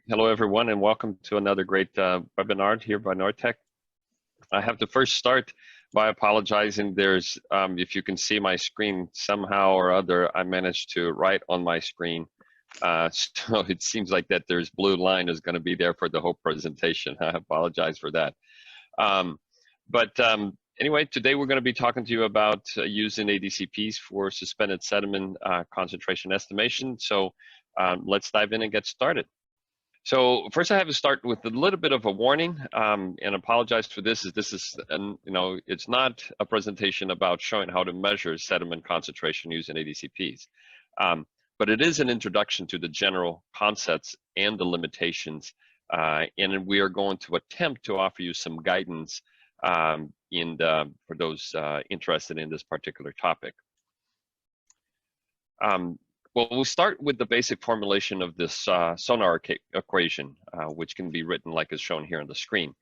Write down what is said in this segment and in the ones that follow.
Hello, everyone, and welcome to another great webinar here by Nortek. I have to first start by apologizing. There's, if you can see my screen somehow or other, I managed to write on my screen. So it seems like that there's blue line is going to be there for the whole presentation. I apologize for that. Anyway, today we're going to be talking to you about using ADCPs for suspended sediment concentration estimation. So let's dive in and get started. So first, I have to start with a little bit of a warning, and apologize for this. It's not a presentation about showing how to measure sediment concentration using ADCPs, but it is an introduction to the general concepts and the limitations, and we are going to attempt to offer you some guidance for those interested in this particular topic. Well, we'll start with the basic formulation of this Sonar equation, which can be written like is shown here on the screen.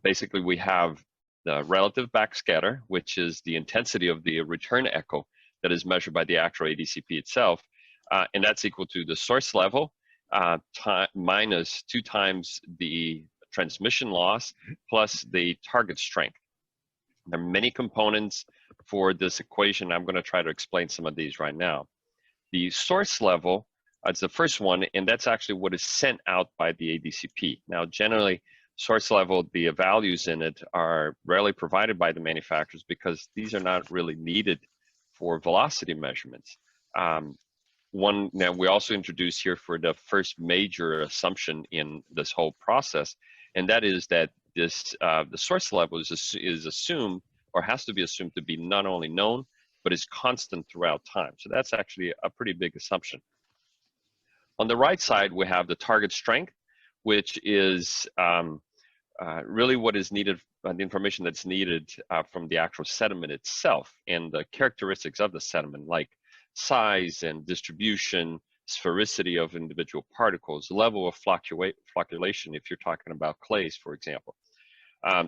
Basically, we have the relative backscatter, which is the intensity of the return echo that is measured by the actual ADCP itself, and that's equal to the source level minus 2 times the transmission loss plus the target strength. There are many components for this equation. I'm going to try to explain some of these right now. The source level is the first one, and that's actually what is sent out by the ADCP. Now, generally, source level, the values in it are rarely provided by the manufacturers because these are not really needed for velocity measurements. Now we also introduced here for the first major assumption in this whole process, and that is that this the source level is assumed or has to be assumed to be not only known, but is constant throughout time. So that's actually a pretty big assumption. On the right side, we have the target strength, which is really what is needed, the information that's needed from the actual sediment itself and the characteristics of the sediment, like size and distribution, sphericity of individual particles, level of flocculation if you're talking about clays, for example.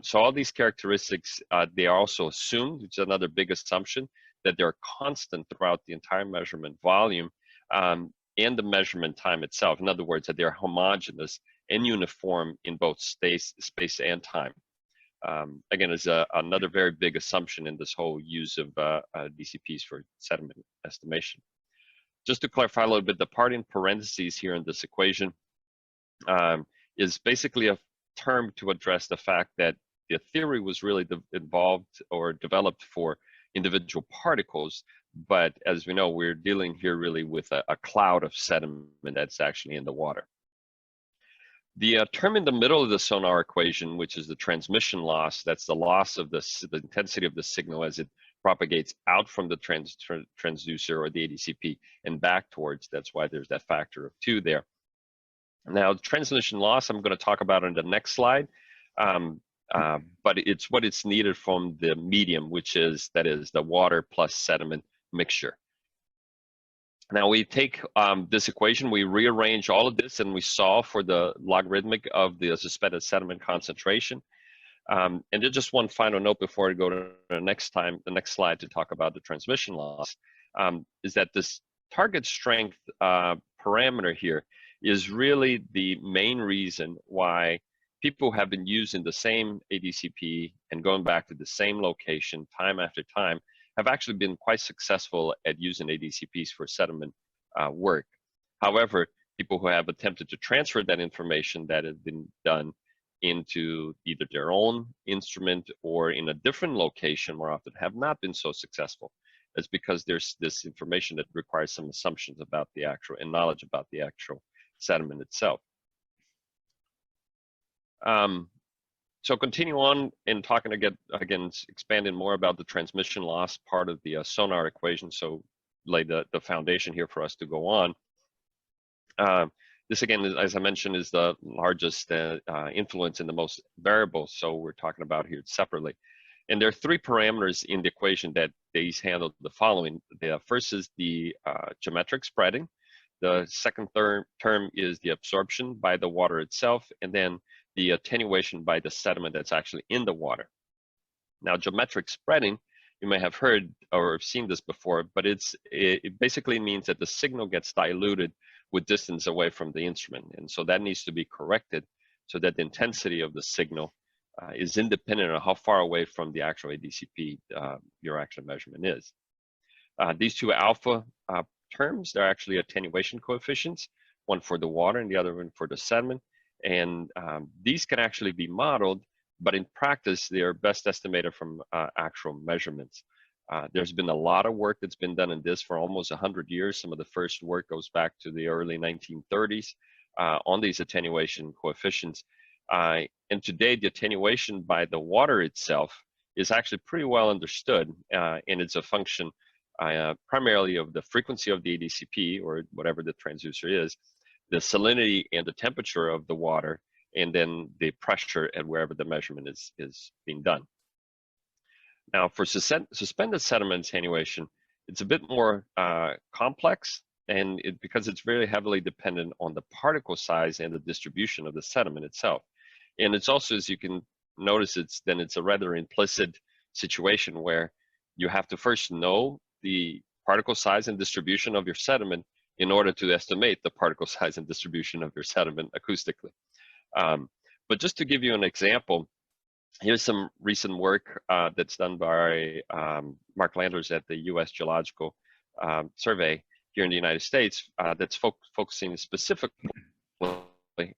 So all these characteristics, they are also assumed, which is another big assumption, that they're constant throughout the entire measurement volume and the measurement time itself. In other words, that they're homogeneous and uniform in both space and time. Again, is another very big assumption in this whole use of DCPs for sediment estimation. Just to clarify a little bit, the part in parentheses here in this equation is basically a term to address the fact that the theory was really involved or developed for individual particles, but as we know, we're dealing here really with a cloud of sediment that's actually in the water. The term in the middle of the Sonar equation, which is the transmission loss, that's the loss of the intensity of the signal as it propagates out from the transducer or the ADCP and back towards, that's why there's that factor of 2 there. Now, the transmission loss, I'm going to talk about in the next slide. But it's what it's needed from the medium, that is the water plus sediment mixture. Now we take this equation, we rearrange all of this, and we solve for the logarithmic of the suspended sediment concentration. And then just one final note before I go to the next slide to talk about the transmission loss, is that this target strength parameter here is really the main reason why people have been using the same ADCP and going back to the same location time after time, have actually been quite successful at using ADCPs for sediment work. However, people who have attempted to transfer that information that has been done into either their own instrument or in a different location more often have not been so successful. It's because there's this information that requires some assumptions about the actual and knowledge about the actual sediment itself. So continue on in talking again, expanding more about the transmission loss part of the Sonar equation. So lay the foundation here for us to go on. This again, as I mentioned, is the largest influence in the most variables. So we're talking about here separately. And there are 3 parameters in the equation that these handle the following. The first is the geometric spreading. The second term is the absorption by the water itself, and then the attenuation by the sediment that's actually in the water. Now, geometric spreading, you may have heard or seen this before, but it basically means that the signal gets diluted with distance away from the instrument. And so that needs to be corrected so that the intensity of the signal is independent of how far away from the actual ADCP your actual measurement is. These two alpha terms, they're actually attenuation coefficients, one for the water and the other one for the sediment. And these can actually be modeled, but in practice, they are best estimated from actual measurements. There's been a lot of work that's been done in this for almost 100 years. Some of the first work goes back to the early 1930s on these attenuation coefficients. And today, the attenuation by the water itself is actually pretty well understood, and it's a function primarily of the frequency of the ADCP, or whatever the transducer is, the salinity and the temperature of the water, and then the pressure at wherever the measurement is being done. Now, for suspended sediment attenuation, it's a bit more complex, and because it's very heavily dependent on the particle size and the distribution of the sediment itself. And it's also, as you can notice, it's a rather implicit situation where you have to first know the particle size and distribution of your sediment in order to estimate the particle size and distribution of your sediment acoustically. But just to give you an example, here's some recent work that's done by Mark Landers at the U.S. Geological Survey here in the United States that's focusing specifically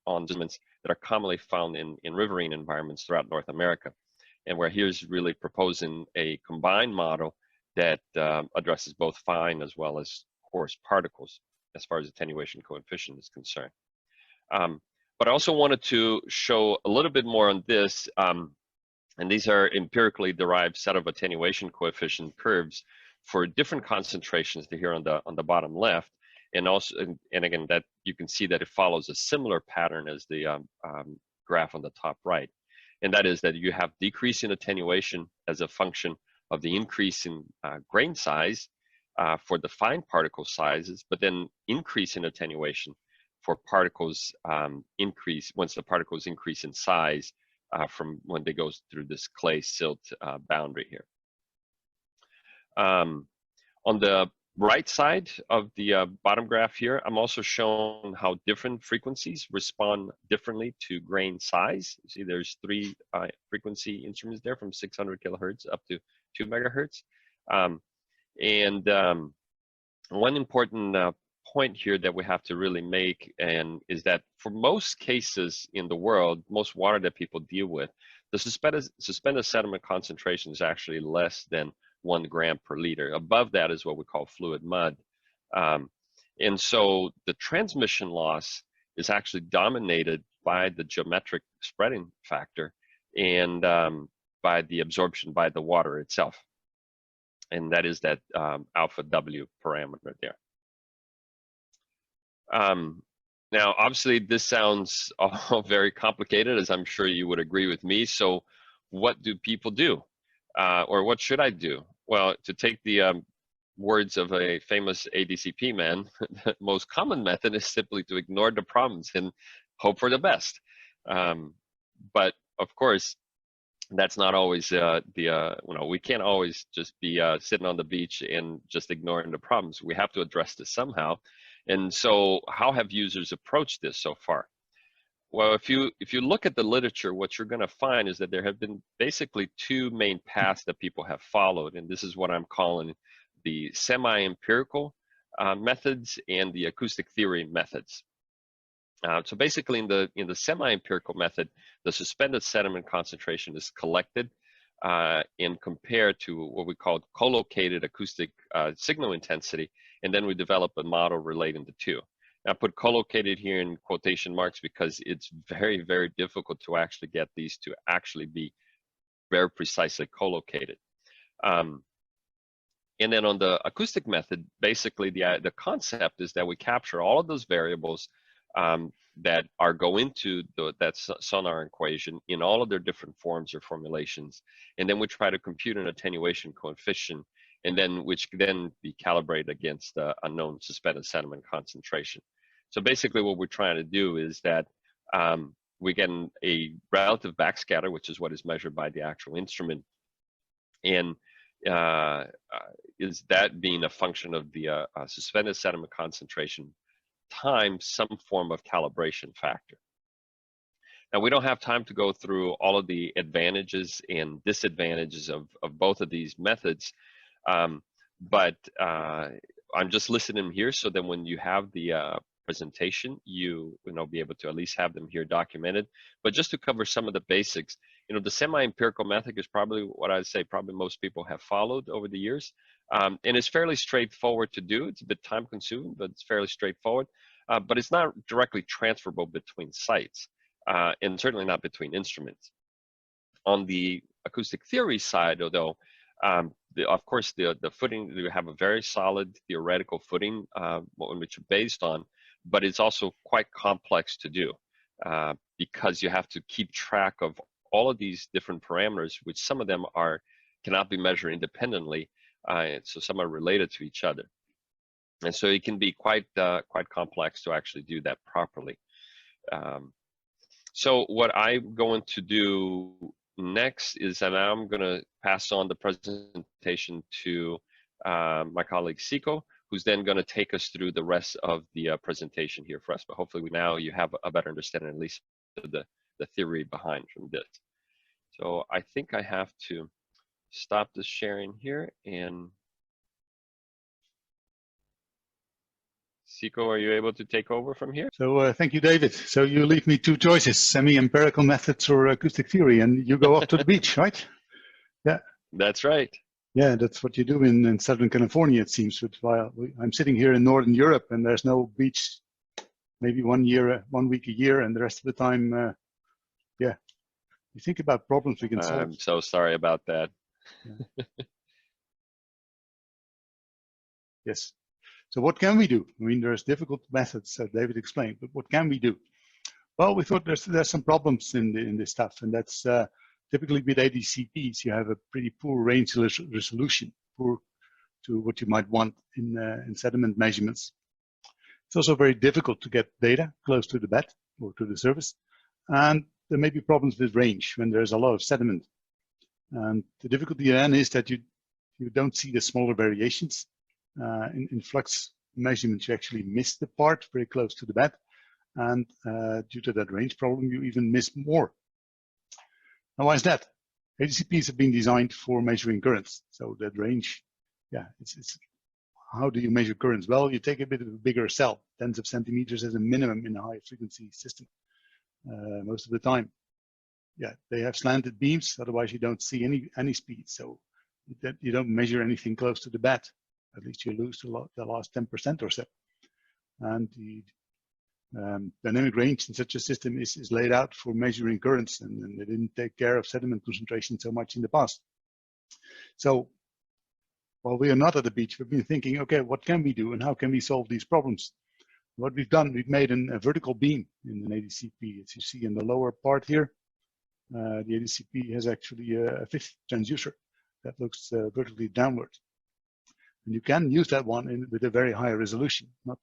on sediments that are commonly found in riverine environments throughout North America, and where he's really proposing a combined model that addresses both fine as well as coarse particles as far as attenuation coefficient is concerned. But I also wanted to show a little bit more on this, and these are empirically derived set of attenuation coefficient curves for different concentrations here on the bottom left, and also, and again, that you can see that it follows a similar pattern as the graph on the top right, and that is that you have decreasing attenuation as a function of the increase in grain size for the fine particle sizes, but then increase in attenuation for particles increase once the particles increase in size from when they go through this clay silt boundary here. On the right side of the bottom graph here, I'm also showing how different frequencies respond differently to grain size. You see there's three frequency instruments there from 600 kilohertz up to 2 megahertz. One important point here that we have to really make is that for most cases in the world, most water that people deal with, the suspended sediment concentration is actually less than 1 gram per liter. Above that is what we call fluid mud. And so the transmission loss is actually dominated by the geometric spreading factor and by the absorption by the water itself. And that is that alpha W parameter there. Now, obviously, this sounds all very complicated, as I'm sure you would agree with me. So what do people do? Or what should I do? Well, to take the words of a famous ADCP man, the most common method is simply to ignore the problems and hope for the best. But of course, that's not always we can't always just be sitting on the beach and just ignoring the problems. We have to address this somehow. And so how have users approached this so far? Well, if you look at the literature, what you're going to find is that there have been basically two main paths that people have followed, and this is what I'm calling the semi-empirical methods and the acoustic theory methods. So basically, in the semi-empirical method, the suspended sediment concentration is collected and compared to what we call collocated acoustic signal intensity, and then we develop a model relating the two. I put collocated here in quotation marks because it's very, very difficult to actually get these to actually be very precisely collocated. And then on the acoustic method, basically the concept is that we capture all of those variables that go into that sonar equation in all of their different forms or formulations, and then we try to compute an attenuation coefficient, and then which can then be calibrated against the unknown suspended sediment concentration. So basically what we're trying to do is that we get a relative backscatter, which is what is measured by the actual instrument, and is that being a function of the suspended sediment concentration time some form of calibration factor. Now, we don't have time to go through all of the advantages and disadvantages of both of these methods, but I'm just listing them here so that when you have the presentation, you know, be able to at least have them here documented. But just to cover some of the basics, you know, the semi-empirical method is probably what I'd say probably most people have followed over the years, and it's fairly straightforward to do. It's a bit time-consuming, but it's fairly straightforward. But it's not directly transferable between sites, and certainly not between instruments. On the acoustic theory side, although, of course, the footing, you have a very solid theoretical footing which you're based on, but it's also quite complex to do because you have to keep track of all of these different parameters, which some of them cannot be measured independently, so some are related to each other, and so it can be quite complex to actually do that properly. So what I'm going to do next is that I'm going to pass on the presentation to my colleague Siko, who's then going to take us through the rest of the presentation here for us. But hopefully now you have a better understanding, at least of the theory behind from this. So I think I have to stop the sharing here. And Siko, are you able to take over from here? So thank you, David. So you leave me two choices, semi-empirical methods or acoustic theory, and you go off to the beach, right? Yeah. That's right. Yeah, that's what you do in Southern California, it seems. While I'm sitting here in Northern Europe, and there's no beach, maybe 1 week a year, and the rest of the time, yeah. You think about problems we can solve. I'm so sorry about that. Yeah. Yes. So what can we do? I mean, there's difficult methods that David explained, but what can we do? Well, we thought there's some problems in this stuff, and that's typically with ADCPs, you have a pretty poor range resolution, poor to what you might want in sediment measurements. It's also very difficult to get data close to the bed or to the surface, and there may be problems with range when there's a lot of sediment. And the difficulty then is that you don't see the smaller variations. In flux measurements, you actually miss the part very close to the bed, and due to that range problem, you even miss more. Now, why is that? ADCPs have been designed for measuring currents, so that range, yeah, it's how do you measure currents? Well, you take a bit of a bigger cell, tens of centimeters as a minimum in a high frequency system, most of the time. Yeah, they have slanted beams, otherwise you don't see any speed, so you don't measure anything close to the bed. At least you lose the last 10% or so. And the dynamic range in such a system is laid out for measuring currents, and they didn't take care of sediment concentration so much in the past. So while we are not at the beach, we've been thinking, okay, what can we do and how can we solve these problems? What we've done, we've made a vertical beam in an ADCP. As you see in the lower part here, the ADCP has actually a fifth transducer that looks vertically downward. And you can use that one with a very high resolution, not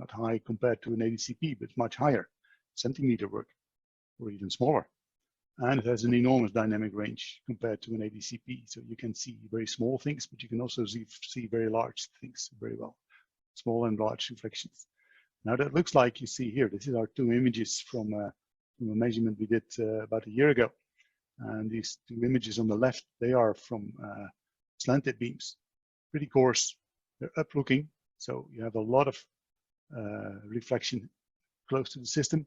high compared to an ADCP, but much higher, centimeter work, or even smaller. And it has an enormous dynamic range compared to an ADCP. So you can see very small things, but you can also see very large things very well, small and large reflections. Now that looks like you see here, this is our two images from a measurement we did about a year ago. And these two images on the left, they are from slanted beams. Pretty coarse, they're up looking, so you have a lot of reflection close to the system,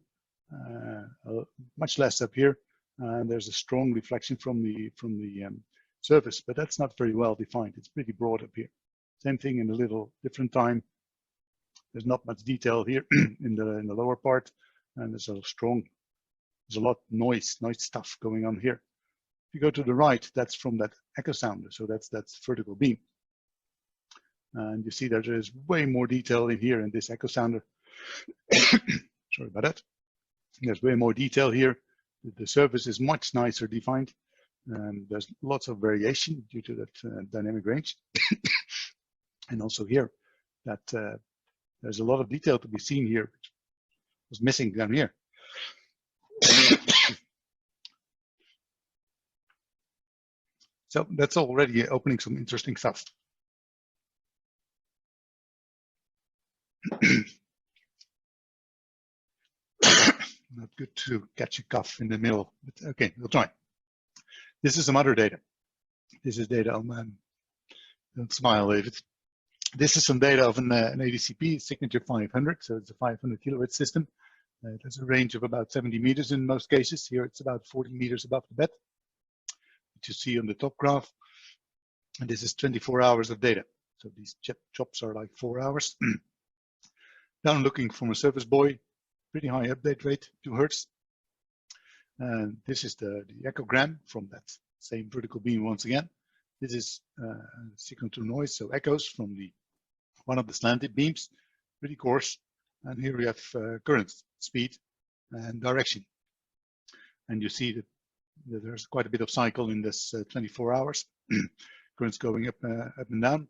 much less up here, and there's a strong reflection from the surface, but that's not very well defined. It's pretty broad up here. Same thing in a little different time. There's not much detail here in the lower part, and there's a lot of noise stuff going on here. If you go to the right, that's from that echo sounder, so that's vertical beam. And you see that there is way more detail in here in this echo sounder. Sorry about that. There's way more detail here. The surface is much nicer defined. There's lots of variation due to that dynamic range. And also here, that there's a lot of detail to be seen here, which was missing down here. So that's already opening some interesting stuff. not good to catch a cough in the middle, but okay, we'll try. This is some other data. This is data on, don't smile, David. This is some data of an ADCP, signature 500, so it's a 500 kilowatt system. It has a range of about 70 meters in most cases. Here it's about 40 meters above the bed, which you see on the top graph. And this is 24 hours of data. So these chops are like 4 hours. Down looking from a service buoy, pretty high update rate, 2 hertz. And this is the echogram from that same vertical beam once again. This is signal to noise, so echoes from one of the slanted beams, pretty coarse. And here we have current, speed, and direction. And you see that there's quite a bit of cycle in this 24 hours. Currents going up and down.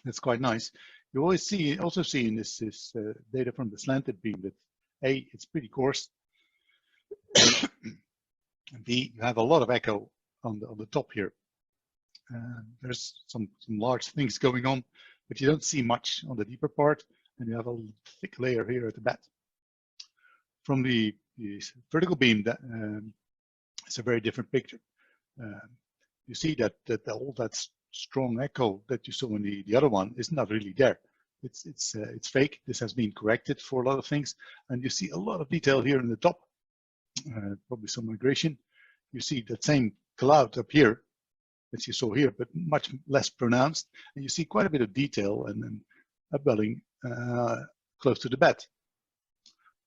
That's quite nice. You always also see in this data from the slanted beam that A, it's pretty coarse. And B, you have a lot of echo on the top here. There's some large things going on, but you don't see much on the deeper part, and you have a thick layer here at the bed. From the vertical beam, it's a very different picture. You see that all that strong echo that you saw in the other one is not really there. It's fake. This has been corrected for a lot of things, and you see a lot of detail here in the top. Probably some migration. You see that same cloud up here that you saw here, but much less pronounced, and you see quite a bit of detail and upwelling close to the bed,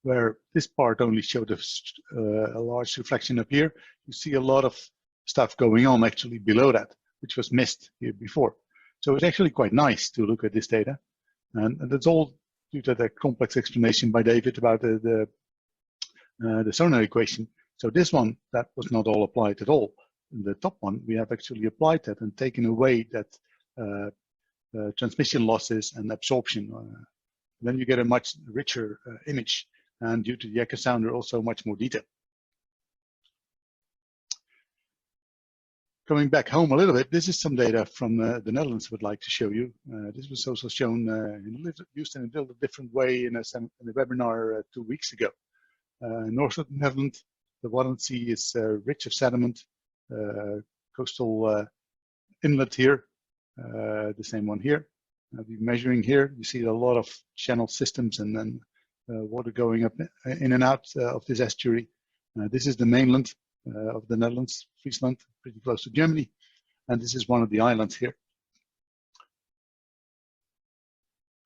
where this part only showed a large reflection up here. You see a lot of stuff going on actually below that, which was missed here before. So it's actually quite nice to look at this data, and that's all due to the complex explanation by David about the Sonar equation. So this one, that was not all applied at all. In the top one, we have actually applied that and taken away that transmission losses and absorption. Then you get a much richer image, and due to the echo sounder, also much more detail. Coming back home a little bit, this is some data from the Netherlands I would like to show you. This was also shown used in a little different way in a webinar 2 weeks ago. North of the Netherlands, the Wadden Sea is rich of sediment, coastal inlet here, the same one here. We're measuring here, you see a lot of channel systems and then water going up in and out of this estuary. This is the mainland of the Netherlands, Friesland, pretty close to Germany, and this is one of the islands here.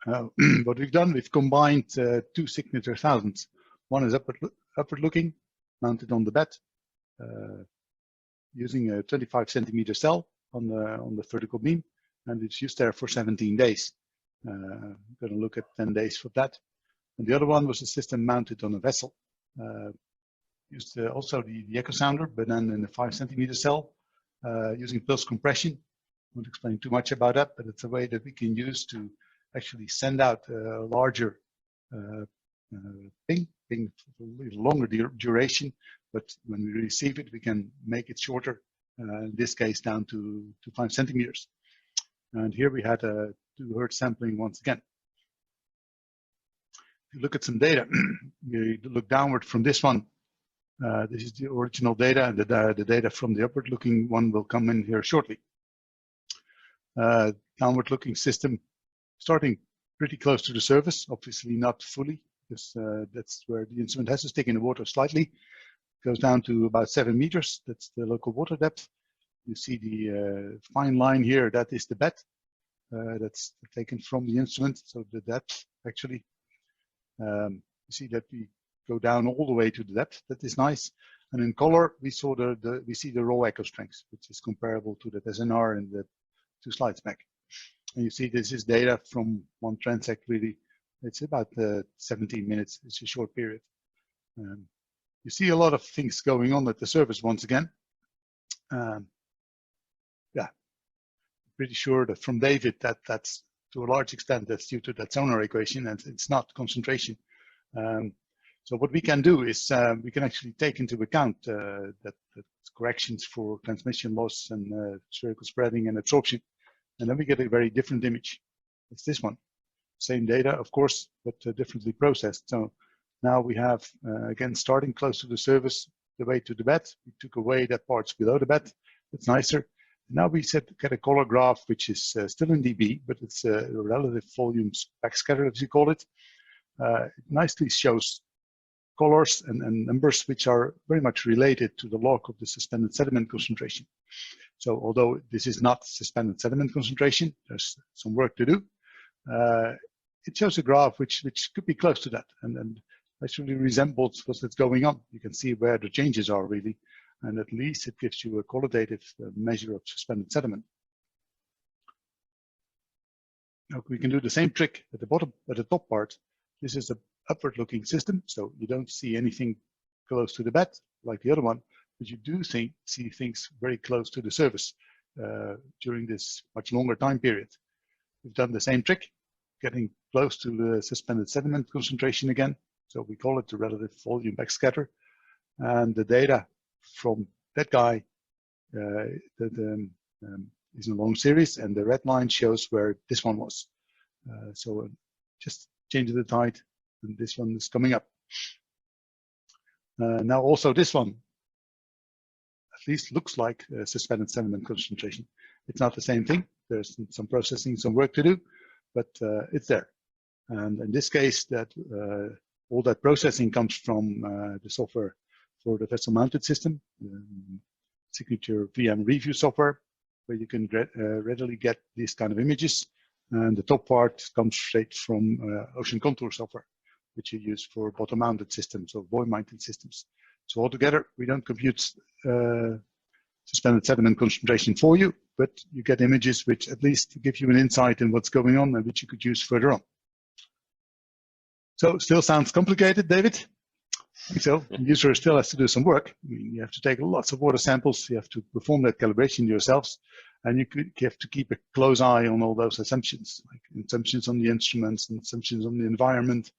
What we've done, we've combined 2 signature thousands. One is upward looking, mounted on the bed, using a 25 centimeter cell on the vertical beam, and it's used there for 17 days. I'm going to look at 10 days for that. And the other one was a system mounted on a vessel. Used also the echo sounder, but then in a 5 centimeter cell, using pulse compression. I won't explain too much about that, but it's a way that we can use to actually send out a larger ping for a longer duration, but when we receive it, we can make it shorter, in this case down to 5 centimeters. And here we had a 2 hertz sampling once again. If you look at some data, you look downward from this one. This is the original data, and the data from the upward looking one will come in here shortly. Downward looking system starting pretty close to the surface, obviously not fully, because that's where the instrument has to stick in the water slightly. Goes down to about 7 meters, that's the local water depth. You see the fine line here, that is the bed. That's taken from the instrument, so the depth actually. You see that we go down all the way to the depth, that is nice. And in color, we saw we see the raw echo strength, which is comparable to the SNR in the 2 slides back. And you see this is data from one transect really. It's about 17 minutes, it's a short period. You see a lot of things going on at the surface once again. Yeah, pretty sure that from David that's to a large extent that's due to that Sonar equation, and it's not concentration. So what we can do is we can actually take into account that corrections for transmission loss and spherical spreading and absorption, and then we get a very different image. It's this one, same data of course, but differently processed. So Now we have, again, starting close to the surface, the way to the bed. We took away that parts below the bed. It's nicer. Now we get a color graph, which is still in dB, but it's a relative volume backscatter, as you call it. It nicely shows colors and numbers which are very much related to the log of the suspended sediment concentration. So although this is not suspended sediment concentration, there's some work to do. It shows a graph which could be close to that and actually resembles what's going on. You can see where the changes are really, and at least it gives you a qualitative measure of suspended sediment. Now we can do the same trick at the bottom, at the top part. This is a upward-looking system, so you don't see anything close to the bed like the other one, but you do see things very close to the surface during this much longer time period. We've done the same trick, getting close to the suspended sediment concentration again. So we call it the relative volume backscatter. And the data from that guy is in a long series, and the red line shows where this one was. So just change the tide, and this one is coming up. Now also this one at least looks like suspended sediment concentration. It's not the same thing. There's some processing, some work to do, but it's there. And in this case, that all that processing comes from the software for the vessel mounted system, Signature VM review software, where you can readily get these kind of images. And the top part comes straight from Ocean Contour software, which you use for bottom mounted systems or buoy mounted systems. So altogether, we don't compute suspended sediment concentration for you, but you get images which at least give you an insight in what's going on and which you could use further on. So still sounds complicated, David? I think so. The user still has to do some work. I mean, you have to take lots of water samples. You have to perform that calibration yourselves. And you have to keep a close eye on all those assumptions, like assumptions on the instruments and assumptions on the environment.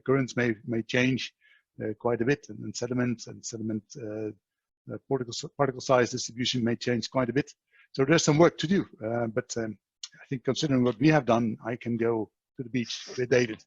Currents may change quite a bit, and sediment particle size distribution may change quite a bit. So there's some work to do. But I think considering what we have done, I can go to the beach with David